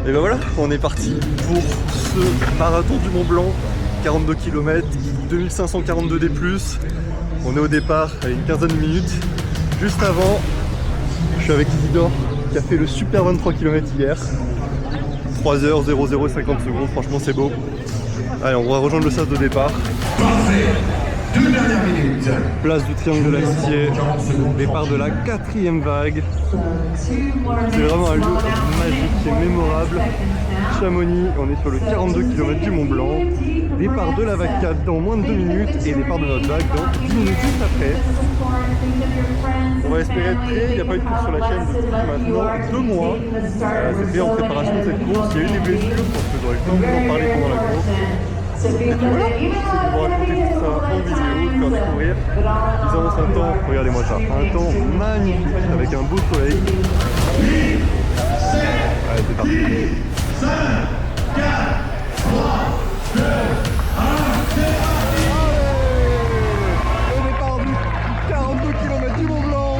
Et ben voilà, on est parti pour ce marathon du Mont Blanc, 42 km, 2542 D+. On est au départ à une quinzaine de minutes. Juste avant, je suis avec Isidore qui a fait le super 23 km hier. 3h 00 50 secondes, franchement c'est beau. Allez, on va rejoindre le sas de départ. Place du Triangle de l'Amitié, départ de la 4e vague. C'est vraiment un lieu magique et mémorable. Chamonix, on est sur le 42 km du Mont Blanc. Départ de la vague 4 dans moins de 2 minutes et départ de notre vague dans 10 minutes juste après. On va espérer être prêt, il n'y a pas eu de course sur la chaîne depuis maintenant 2 mois. C'était en préparation de cette course, il y a eu des blessures, je pense que j'aurai le temps de vous en parler pendant la course. Et puis voilà, je vais vous raconter tout ça en vidéo, vous faire découvrir. Ils annoncent un temps, regardez-moi ça, un temps magnifique avec un beau soleil. Allez, c'est parti. 5, 4, 3, 2, 1, au départ du 42 km du Mont Blanc.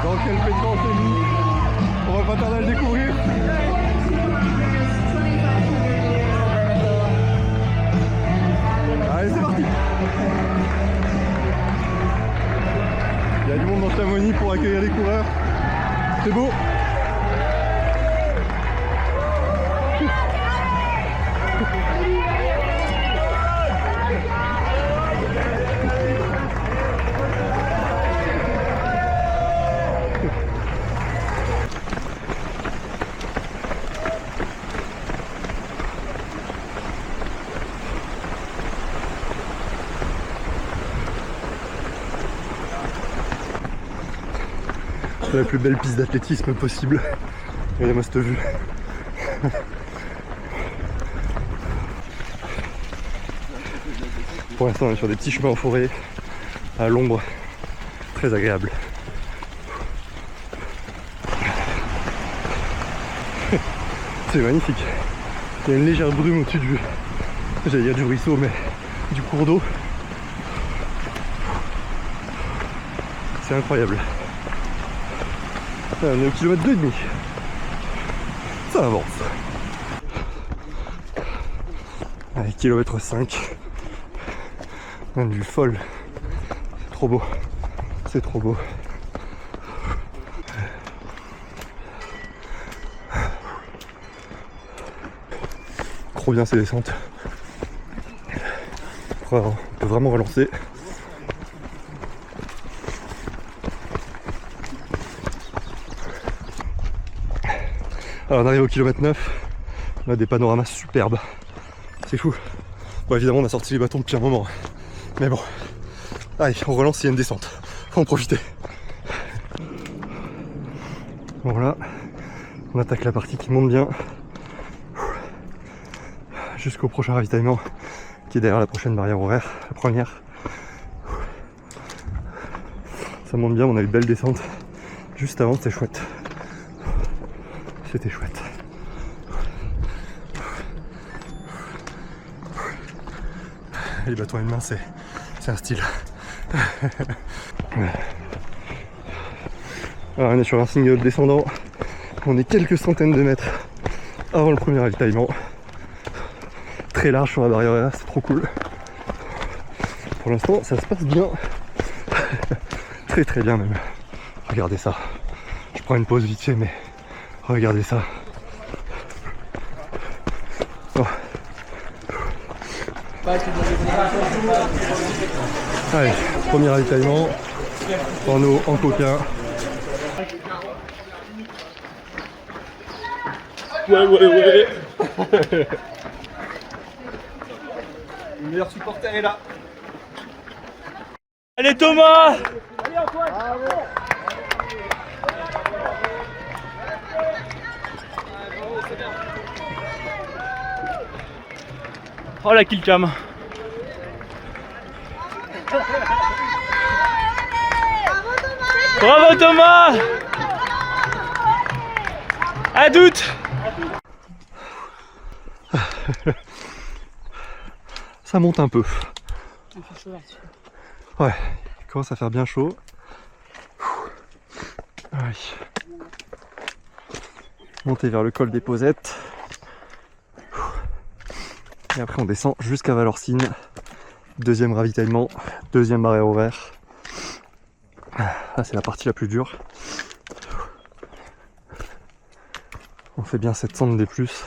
Dans quel pétrin on s'est mis? On va pas tarder à le découvrir. Allez, c'est parti. Il y a du monde dans Chamonix pour accueillir les coureurs. C'est beau. C'est la plus belle piste d'athlétisme possible. Regardez-moi cette vue. Pour l'instant, on est sur des petits chemins en forêt, à l'ombre, très agréable. C'est magnifique. Il y a une légère brume au-dessus du, j'allais dire du ruisseau, mais du cours d'eau. C'est incroyable. On est au kilomètre 2,5. Ça avance. Allez, kilomètre 5. Une vue folle. C'est trop beau. C'est trop beau. Trop bien ces descentes. On peut vraiment relancer. Alors on arrive au kilomètre 9, on a des panoramas superbes, c'est fou. Bon évidemment on a sorti les bâtons depuis un moment, mais bon, allez on relance, il y a une descente, faut en profiter. Bon là, on attaque la partie qui monte bien, jusqu'au prochain ravitaillement, qui est derrière la prochaine barrière horaire, la première. Ça monte bien, on a eu une belle descente, juste avant c'était chouette. C'était chouette. Les bâtons à une main, c'est un style. Alors on est sur un single descendant. On est quelques centaines de mètres avant le premier ravitaillement. Très large sur la barrière horaire, c'est trop cool. Pour l'instant, ça se passe bien. Très très bien même. Regardez ça. Je prends une pause vite fait, mais regardez ça. Oh. Allez, premier ravitaillement. En eau, en coca. Ouais. Le meilleur supporter est là. Allez Thomas! Allez Antoine! Bravo. Oh la killcam! Bravo Thomas! À doute! Ça monte un peu. Ouais, il commence à faire bien chaud. Ouais. Monter vers le col des Posettes. Et après on descend jusqu'à Valorcine. Deuxième ravitaillement, deuxième barrière au vert. Là c'est la partie la plus dure. On fait bien 700 des plus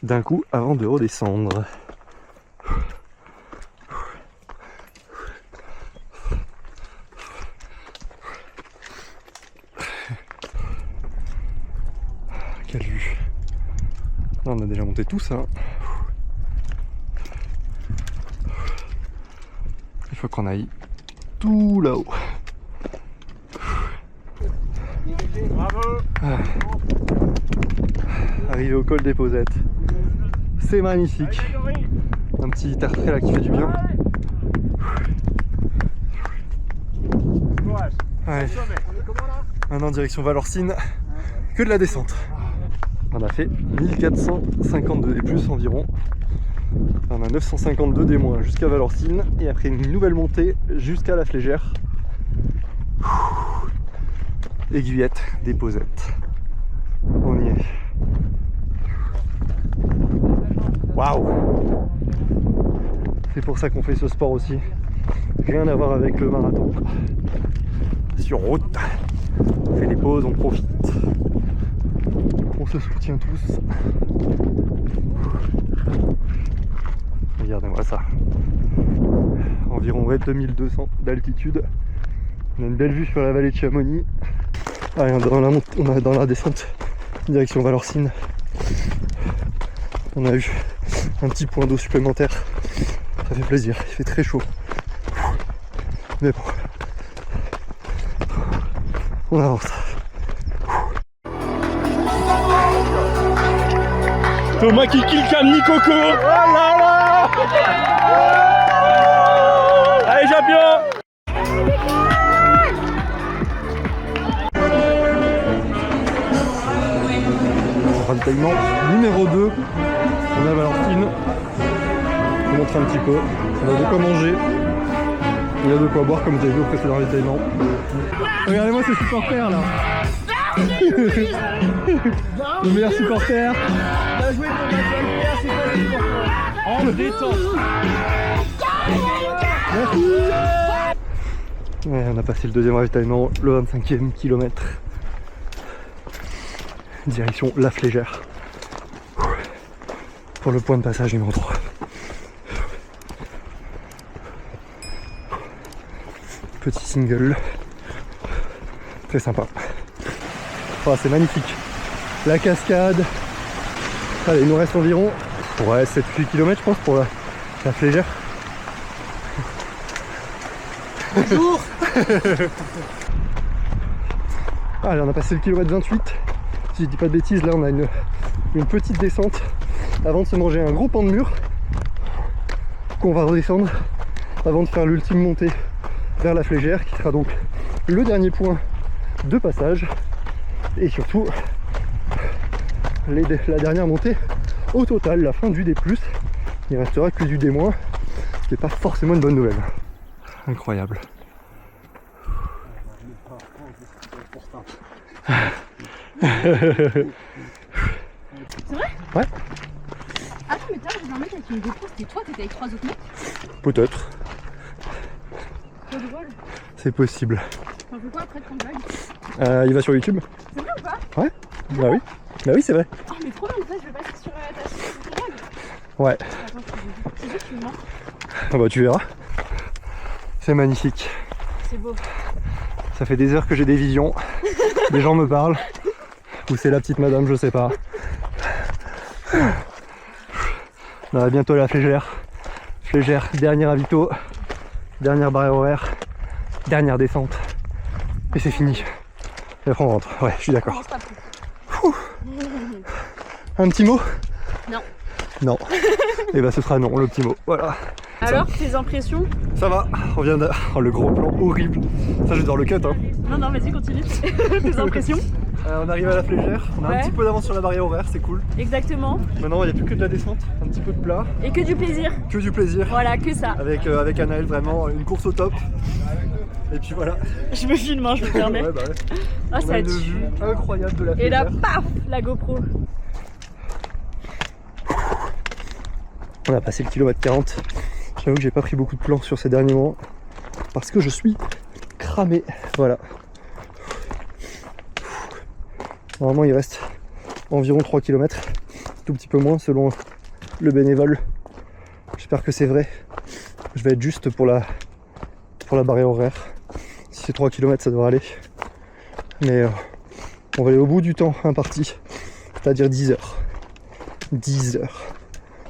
d'un coup avant de redescendre. Quelle vue! Là on a déjà monté tout ça. Il faut qu'on aille tout là-haut. Ah. Arrivé au col des Posettes. C'est magnifique. Un petit air frais là qui fait du bien. Allez. Maintenant direction Valorcine. Que de la descente. On a fait 1452 des plus environ. On a 952 des moins jusqu'à Valorcine. Et après une nouvelle montée jusqu'à la Flégère. Aiguillette des Posettes. On y est. Waouh! C'est pour ça qu'on fait ce sport aussi. Rien à voir avec le marathon. Sur route, on fait des pauses, on profite. On se soutient tous. Regardez-moi ça. Environ 2200 d'altitude. On a une belle vue sur la vallée de Chamonix. Ah, et dans la descente, direction Valorcine. On a eu un petit point d'eau supplémentaire. Ça fait plaisir, il fait très chaud. Mais bon. On avance. Thomas qui kill cam ni Coco. Oh là là. Allez champion. Ravitaillement numéro 2. On a Valorcine. Je vous montre un petit peu. On a de quoi manger. Il y a de quoi boire comme vous avez vu au précédent ravitaillement. Regardez-moi ces supporters là. Le meilleur supporter. T'as joué pour Mathieu, c'est quoi le supporter? En détente. Merci. Ouais, on a passé le deuxième ravitaillement, le 25e kilomètre. Direction la Flégère. Pour le point de passage numéro 3. Petit single. Très sympa. Oh, c'est magnifique. La cascade. Allez, il nous reste environ 7-8 km je pense pour la Flégère. Bonjour. Allez, on a passé le kilomètre 28. Si je dis pas de bêtises, là on a une petite descente avant de se manger un gros pan de mur qu'on va redescendre avant de faire l'ultime montée vers la Flégère qui sera donc le dernier point de passage et surtout la dernière montée au total, la fin du D+. Il restera que du D-, ce qui n'est pas forcément une bonne nouvelle. Incroyable. C'est vrai? Ouais. Attends, mais t'as un mec avec une GoPro, c'était toi, t'étais avec 3 autres mecs? Peut-être. Toi de vol? C'est possible. T'en fais quoi après de ton vlog? Il va sur YouTube? C'est vrai ou pas? Ouais. Bah oui. Bah oui, c'est vrai. Oh mais trop bien, ça je vais passer sur ta chaîne vlog. Ouais. Attends, c'est juste que tu me mens. Ah bah tu verras. C'est magnifique. C'est beau. Ça fait des heures que j'ai des visions. Des gens me parlent. Ou c'est la petite madame, je sais pas. On a bientôt la Flégère. Flégère, dernier ravito. Dernière barrière horaire. Dernière descente. Et c'est fini. Et après on rentre. Ouais, je suis d'accord. Commence pas plus. Un petit mot? Non. Non. Et bah ce sera non, le petit mot. Voilà. Alors, tes impressions? Ça va, on vient de... Oh, le gros plan horrible. Ça, je vais devoir le cut, hein. Non, non, vas-y, continue. Tes impressions? On arrive à la Flégère, on a un petit peu d'avance sur la barrière horaire, c'est cool. Exactement. Maintenant, il n'y a plus que de la descente, un petit peu de plat. Et que du plaisir. Que du plaisir. Voilà, que ça. Avec Anaël, vraiment une course au top. Et puis voilà. Je me filme, hein, je me permets. Ouais, bah ouais. Ah, On ça a va une être... vue incroyable de la Et là, Fédère. paf, la GoPro. On a passé le kilomètre 40. J'avoue que j'ai pas pris beaucoup de plans sur ces derniers mois parce que je suis cramé. Voilà. Normalement il reste environ 3 km, tout petit peu moins selon le bénévole. J'espère que c'est vrai. Je vais être juste pour la barrière horaire. Si c'est 3 km ça devrait aller. Mais on va aller au bout du temps imparti, c'est-à-dire 10 heures. 10 heures.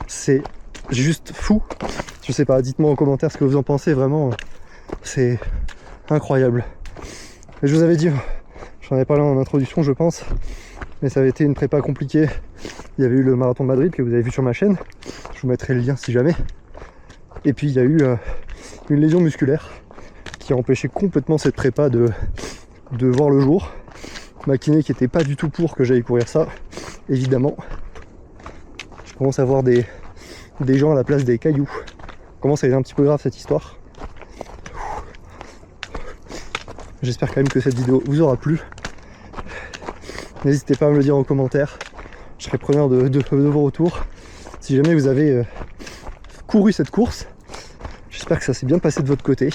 C'est juste fou. Je sais pas, dites-moi en commentaire ce que vous en pensez, vraiment. C'est incroyable. Et je vous avais dit, j'en avais parlé en introduction je pense, mais ça avait été une prépa compliquée. Il y avait eu le marathon de Madrid que vous avez vu sur ma chaîne. Je vous mettrai le lien si jamais. Et puis il y a eu une lésion musculaire qui a empêché complètement cette prépa de voir le jour. Ma kiné qui était pas du tout pour que j'aille courir ça, évidemment. Je commence à voir des gens à la place des cailloux. Commence à être un petit peu grave cette histoire. J'espère quand même que cette vidéo vous aura plu. N'hésitez pas à me le dire en commentaire. Je serai preneur de vos retours. Si jamais vous avez couru cette course, j'espère que ça s'est bien passé de votre côté.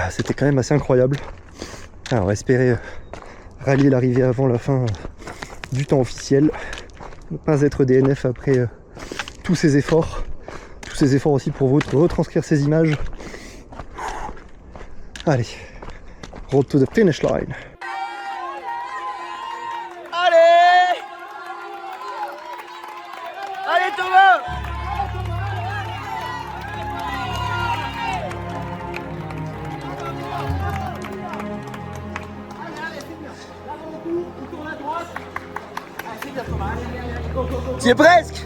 C'était quand même assez incroyable. Alors, on va espérer rallier l'arrivée avant la fin du temps officiel. Ne pas être DNF après tous ces efforts. Tous ces efforts aussi pour vous retranscrire ces images. Allez, road to the finish line. Allez! Allez Thomas! Tu es presque!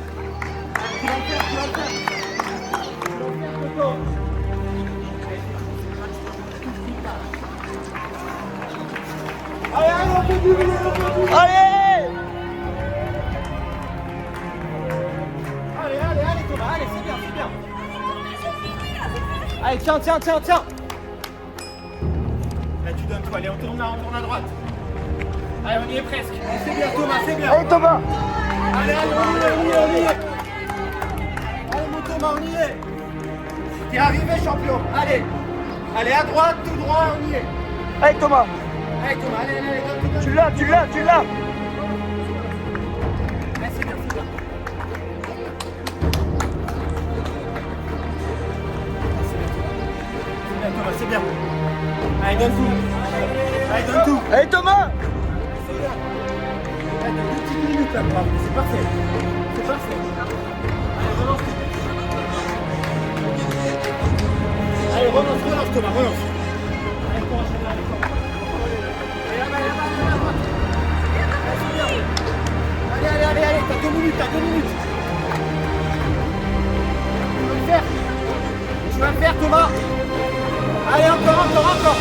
Allez! Allez Thomas, allez, c'est bien. Allez, tiens. Là tu donnes toi, allez, on tourne à droite. Allez, on y est presque. C'est bien Thomas, c'est bien. Allez Thomas! Allez, on y est. Allez mon Thomas, on y est. T'es arrivé champion, allez. Allez à droite, tout droit, on y est. Allez Thomas! Allez Thomas, allez, donne. Tu l'as. Allez, c'est bien. Thomas, c'est bien. Allez, donne tout. Allez, Thomas. C'est bien. Allez, 2 petites minutes là, bravo. C'est parfait. Allez, relance, Thomas, relance. Allez, pour enchaîner avec Thomas. Allez, c'est bien. Allez, t'as 2 minutes. Tu vas le faire, Thomas. Allez, encore.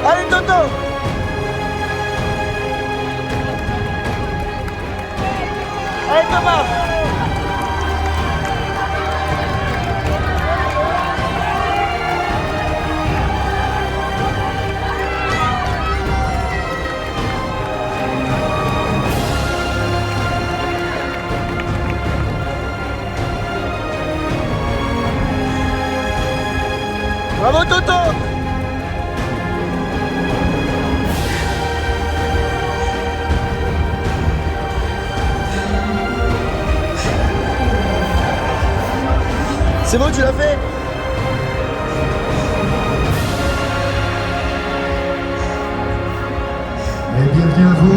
Allez, Toto. Allez, Thomas. Bravo Toto! C'est bon, tu l'as fait? Et bienvenue à vous.